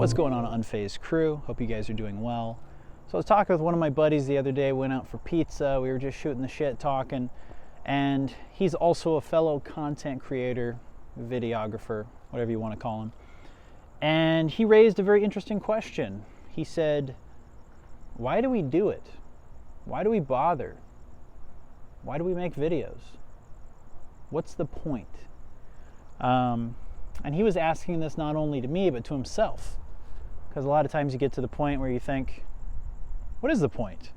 What's going on, Unfazed crew? Hope you guys are doing well. So I was talking with one of my buddies the other day, went out for pizza. We were just shooting the shit, talking, and he's also a fellow content creator, videographer, whatever you want to call him. And he raised a very interesting question. He said, why do we do it? Why do we bother? Why do we make videos? What's the point? And he was asking this not only to me, but to himself. Because a lot of times you get to the point where you think, what is the point?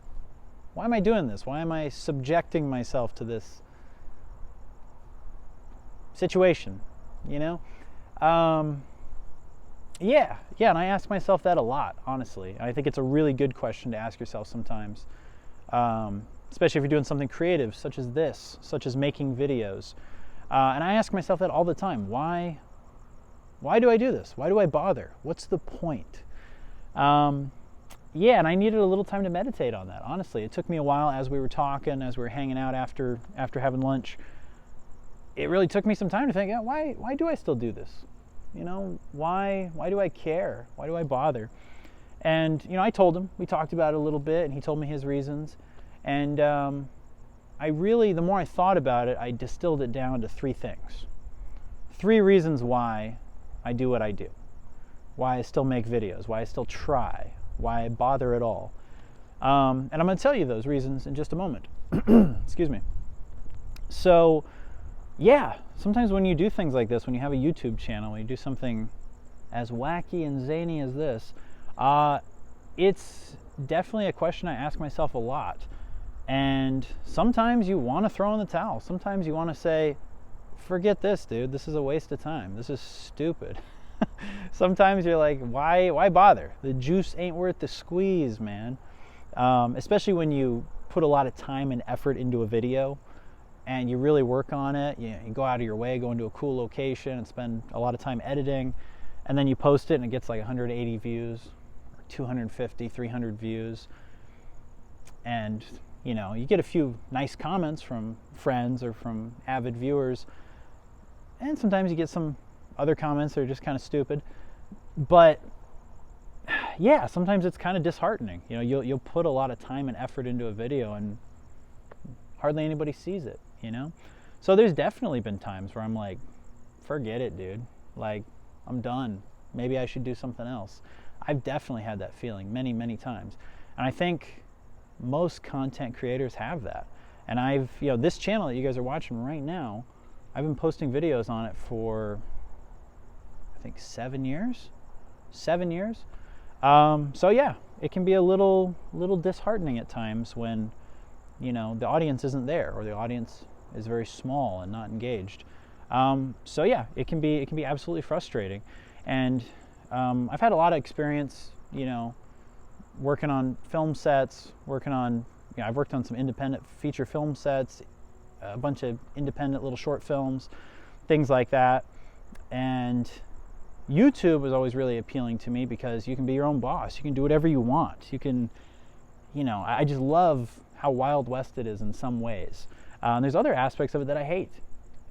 Why am I doing this? Why am I subjecting myself to this situation? You know? Yeah, and I ask myself that a lot, honestly. I think it's a really good question to ask yourself sometimes. Especially if you're doing something creative, such as this, such as making videos. And I ask myself that all the time. Why do I do this? Why do I bother? What's the point? Yeah, and I needed a little time to meditate on that, honestly. It took me a while as we were talking, as we were hanging out after having lunch. It really took me some time to think, why do I still do this? You know, why do I care? Why do I bother? And, you know, I told him, we talked about it a little bit, and he told me his reasons. And I really, the more I thought about it, I distilled it down to three things. 3 reasons why I do what I do. Why I still make videos, why I still try, why I bother at all. And I'm going to tell you those reasons in just a moment. Excuse me. So, yeah, sometimes when you do things like this, when you have a YouTube channel, when you do something as wacky and zany as this, it's definitely a question I ask myself a lot. And sometimes you want to throw in the towel. Sometimes you want to say, forget this, dude. This is a waste of time. This is stupid. Sometimes you're like, why bother? The juice ain't worth the squeeze, man. Especially when you put a lot of time and effort into a video and you really work on it. You go out of your way, go into a cool location and spend a lot of time editing, and then you post it and it gets like 180 views, 250, 300 views. And, you know, you get a few nice comments from friends or from avid viewers, and sometimes you get some other comments that are just kind of stupid. But yeah, sometimes it's kind of disheartening. You know, you'll put a lot of time and effort into a video and hardly anybody sees it, you know? So there's definitely been times where I'm like, forget it, dude. Like, I'm done. Maybe I should do something else. I've definitely had that feeling many, many times. And I think most content creators have that. And this channel that you guys are watching right now, I've been posting videos on it for, I think, 7 years. 7 years. So yeah, it can be a little disheartening at times when, you know, the audience isn't there or the audience is very small and not engaged. So yeah, it can be absolutely frustrating. And I've had a lot of experience, you know, working on film sets, I've worked on some independent feature film sets, a bunch of independent little short films, things like that. And YouTube was always really appealing to me because you can be your own boss. You can do whatever you want. You can, you know, I just love how Wild West it is in some ways. There's other aspects of it that I hate.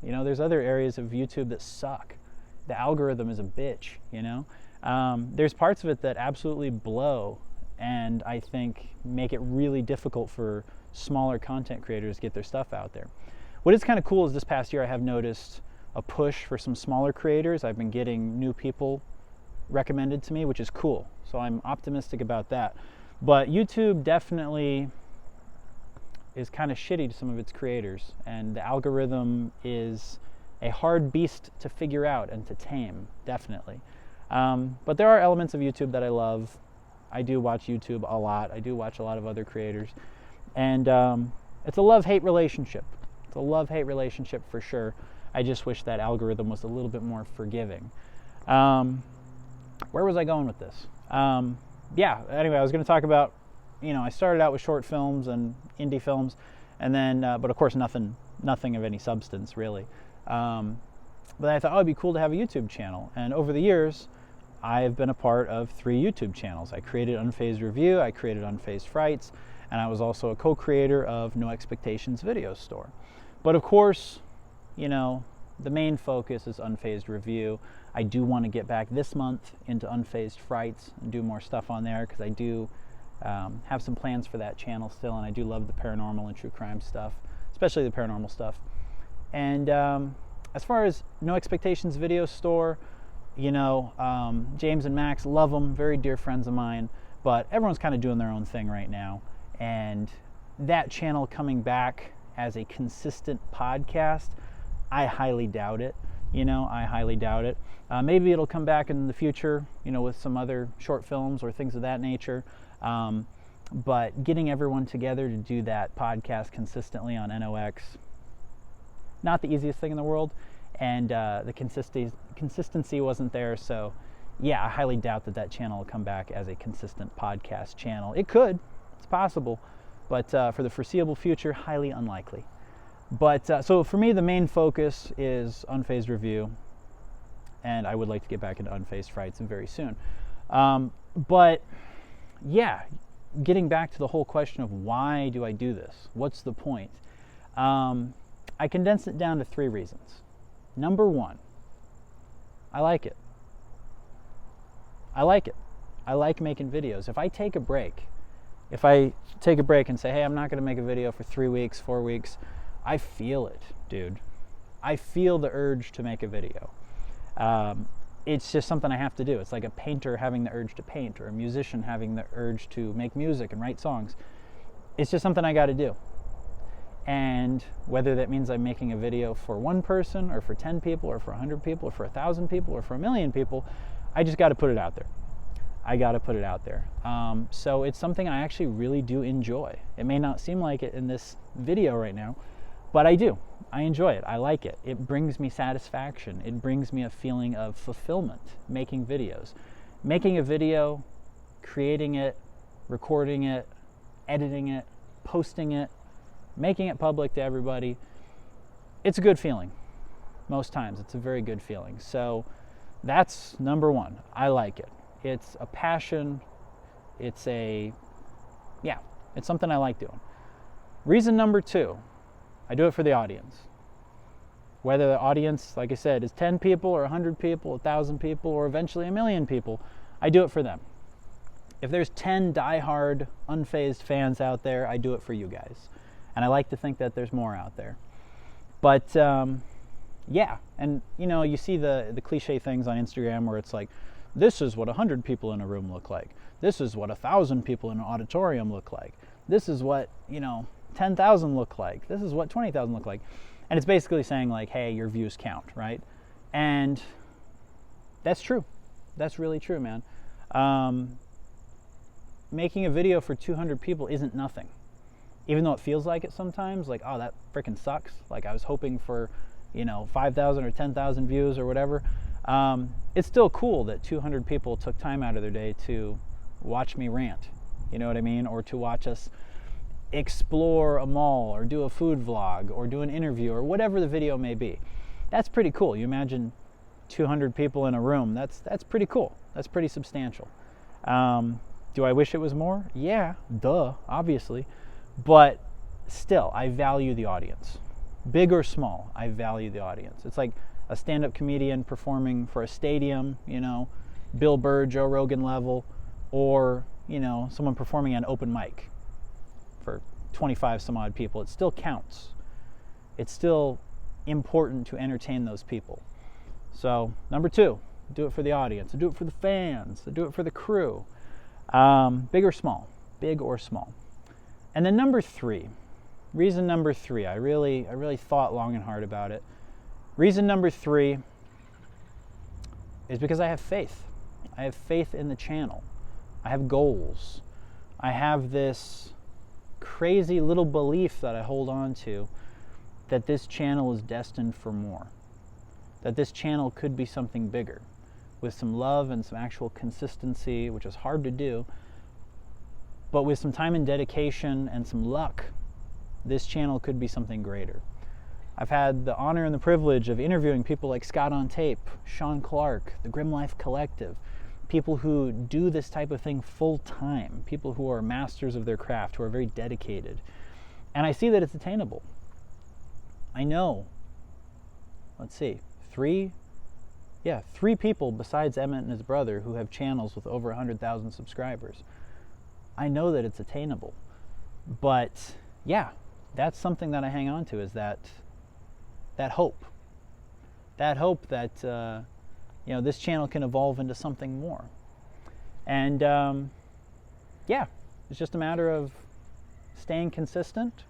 You know, there's other areas of YouTube that suck. The algorithm is a bitch, you know. There's parts of it that absolutely blow and I think make it really difficult for smaller content creators to get their stuff out there. What is kind of cool is this past year I have noticed a push for some smaller creators. I've been getting new people recommended to me, which is cool. So I'm optimistic about that. But YouTube definitely is kind of shitty to some of its creators, and the algorithm is a hard beast to figure out and to tame, definitely. But there are elements of YouTube that I love. I do watch YouTube a lot. I do watch a lot of other creators. And it's a love-hate relationship. It's a love-hate relationship for sure. I just wish that algorithm was a little bit more forgiving. Where was I going with this? Yeah, anyway, I was going to talk about, you know, I started out with short films and indie films, and then, but of course nothing of any substance, really. But I thought, oh, it'd be cool to have a YouTube channel. And over the years, I've been a part of 3 YouTube channels. I created Unfazed Review, I created Unfazed Frights, and I was also a co-creator of No Expectations Video Store. But of course, you know, the main focus is Unfazed Review. I do want to get back this month into Unfazed Frights and do more stuff on there, because I do have some plans for that channel still, and I do love the paranormal and true crime stuff, especially the paranormal stuff. And as far as No Expectations Video Store, you know, James and Max, love them, very dear friends of mine, but everyone's kind of doing their own thing right now. And that channel coming back as a consistent podcast, I highly doubt it. You know, I highly doubt it. Maybe it'll come back in the future, you know, with some other short films or things of that nature. But getting everyone together to do that podcast consistently on NOX, not the easiest thing in the world. And the consistency wasn't there. So, yeah, I highly doubt that channel will come back as a consistent podcast channel. It could. It's possible. But for the foreseeable future, highly unlikely. But so for me, the main focus is Unfazed Review, and I would like to get back into Unfazed Frights very soon. But yeah, getting back to the whole question of why do I do this? What's the point? I condensed it down to 3 reasons. Number 1, I like it. I like it. I like making videos. If I take a break and say, hey, I'm not going to make a video for 3 weeks, 4 weeks, I feel it, dude. I feel the urge to make a video. It's just something I have to do. It's like a painter having the urge to paint, or a musician having the urge to make music and write songs. It's just something I got to do. And whether that means I'm making a video for 1 person, or for 10 people, or for 100 people, or for 1,000 people, or for 1,000,000 people, I just got to put it out there. I got to put it out there. So it's something I actually really do enjoy. It may not seem like it in this video right now, but I do. I enjoy it. I like it. It brings me satisfaction. It brings me a feeling of fulfillment, making videos. Making a video, creating it, recording it, editing it, posting it, making it public to everybody. It's a good feeling. Most times it's a very good feeling. So that's number 1. I like it. It's a passion. It's something I like doing. Reason number 2, I do it for the audience. Whether the audience, like I said, is 10 people or 100 people, 1,000 people, or eventually 1,000,000 people, I do it for them. If there's 10 diehard, unfazed fans out there, I do it for you guys. And I like to think that there's more out there. But yeah, and you know, you see the cliche things on Instagram where it's like, this is what 100 people in a room look like. This is what 1,000 people in an auditorium look like. This is what, 10,000 look like. This is what 20,000 look like. And it's basically saying like, hey, your views count, right? And that's true. That's really true, man. Making a video for 200 people isn't nothing. Even though it feels like it sometimes, like, oh, that freaking sucks. Like I was hoping for, 5,000 or 10,000 views or whatever. It's still cool that 200 people took time out of their day to watch me rant, you know what I mean? Or to watch us explore a mall, or do a food vlog, or do an interview, or whatever the video may be. That's pretty cool. You imagine 200 people in a room. That's pretty cool. That's pretty substantial. Do I wish it was more? Yeah, duh, obviously. But still, I value the audience. Big or small, I value the audience. It's like a stand-up comedian performing for a stadium, Bill Burr, Joe Rogan level, or, someone performing an open mic for 25 some odd people. It still counts. It's still important to entertain those people. So, number 2, do it for the audience. I do it for the fans. I do it for the crew. Big or small. Big or small. And then number 3, reason number 3, I really thought long and hard about it. Reason number 3 is because I have faith. I have faith in the channel. I have goals. I have this crazy little belief that I hold on to that this channel is destined for more. That this channel could be something bigger. With some love and some actual consistency, which is hard to do, but with some time and dedication and some luck, this channel could be something greater. I've had the honor and the privilege of interviewing people like Scott on Tape, Sean Clark, the Grim Life Collective, people who do this type of thing full time, people who are masters of their craft, who are very dedicated. And I see that it's attainable. I know let's see, three people besides Emmett and his brother who have channels with over 100,000 subscribers. I know that it's attainable. But yeah, that's something that I hang on to, is that hope. That hope that this channel can evolve into something more. And yeah, it's just a matter of staying consistent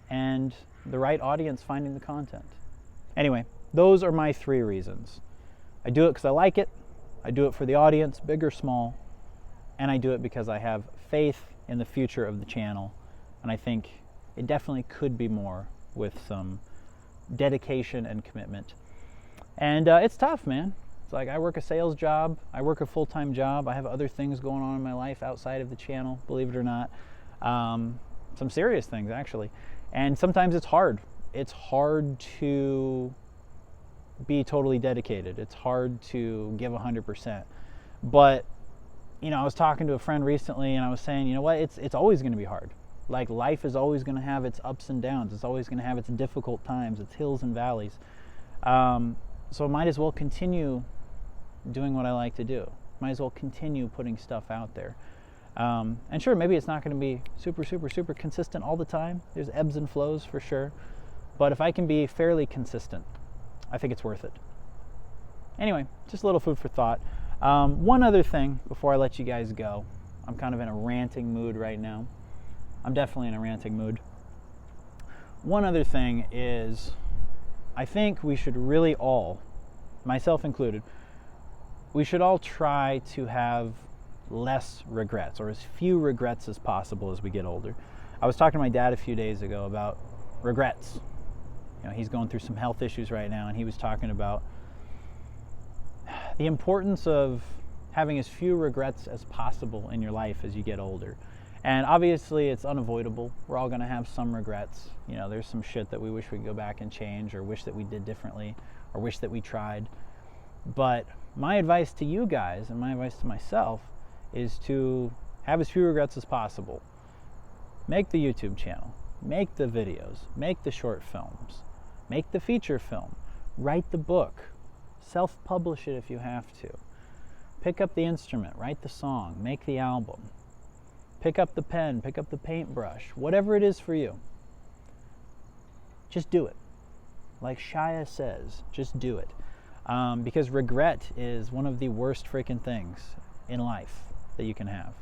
and the right audience finding the content. Anyway, those are my 3 reasons. I do it because I like it, I do it for the audience, big or small, and I do it because I have faith in the future of the channel, and I think it definitely could be more with some dedication and commitment. And it's tough, man. It's like I work a sales job, I work a full-time job, I have other things going on in my life outside of the channel, believe it or not. Some serious things, actually. And sometimes it's hard. It's hard to be totally dedicated. It's hard to give 100%. But, I was talking to a friend recently and I was saying, you know what, it's always going to be hard. Like, life is always going to have its ups and downs. It's always going to have its difficult times, its hills and valleys. So I might as well continue doing what I like to do. Might as well continue putting stuff out there. And sure, maybe it's not going to be super, super, super consistent all the time. There's ebbs and flows for sure. But if I can be fairly consistent, I think it's worth it. Anyway, just a little food for thought. One other thing before I let you guys go. I'm kind of in a ranting mood right now. I'm definitely in a ranting mood. One other thing is, I think we should really all, myself included, we should all try to have less regrets, or as few regrets as possible as we get older. I was talking to my dad a few days ago about regrets. He's going through some health issues right now, and he was talking about the importance of having as few regrets as possible in your life as you get older. And obviously it's unavoidable. We're all going to have some regrets. There's some shit that we wish we could go back and change, or wish that we did differently, or wish that we tried. But my advice to you guys, and my advice to myself, is to have as few regrets as possible. Make the YouTube channel. Make the videos. Make the short films. Make the feature film. Write the book. Self-publish it if you have to. Pick up the instrument. Write the song. Make the album. Pick up the pen. Pick up the paintbrush. Whatever it is for you. Just do it. Like Shia says, just do it. Because regret is one of the worst freaking things in life that you can have.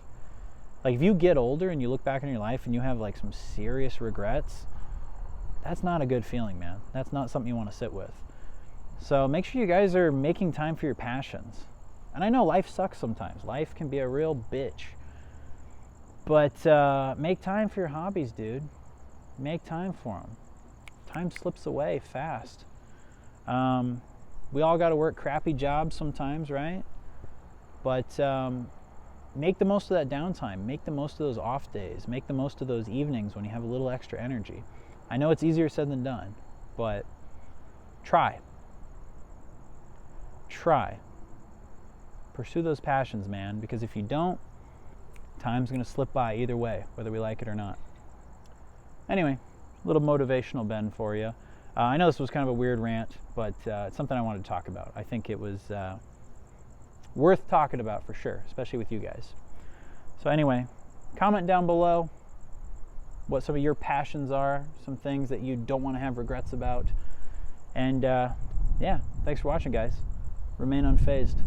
Like, if you get older and you look back on your life and you have like some serious regrets, that's not a good feeling, man. That's not something you want to sit with. So make sure you guys are making time for your passions. And I know life sucks sometimes. Life can be a real bitch. But make time for your hobbies, dude. Make time for them. Time slips away fast. We all got to work crappy jobs sometimes, right? But make the most of that downtime. Make the most of those off days. Make the most of those evenings when you have a little extra energy. I know it's easier said than done, but try. Pursue those passions, man, because if you don't, time's going to slip by either way, whether we like it or not. Anyway, a little motivational bend for you. I know this was kind of a weird rant, but it's something I wanted to talk about. I think it was worth talking about for sure, especially with you guys. So anyway, comment down below what some of your passions are, some things that you don't want to have regrets about. And yeah, thanks for watching, guys. Remain unfazed.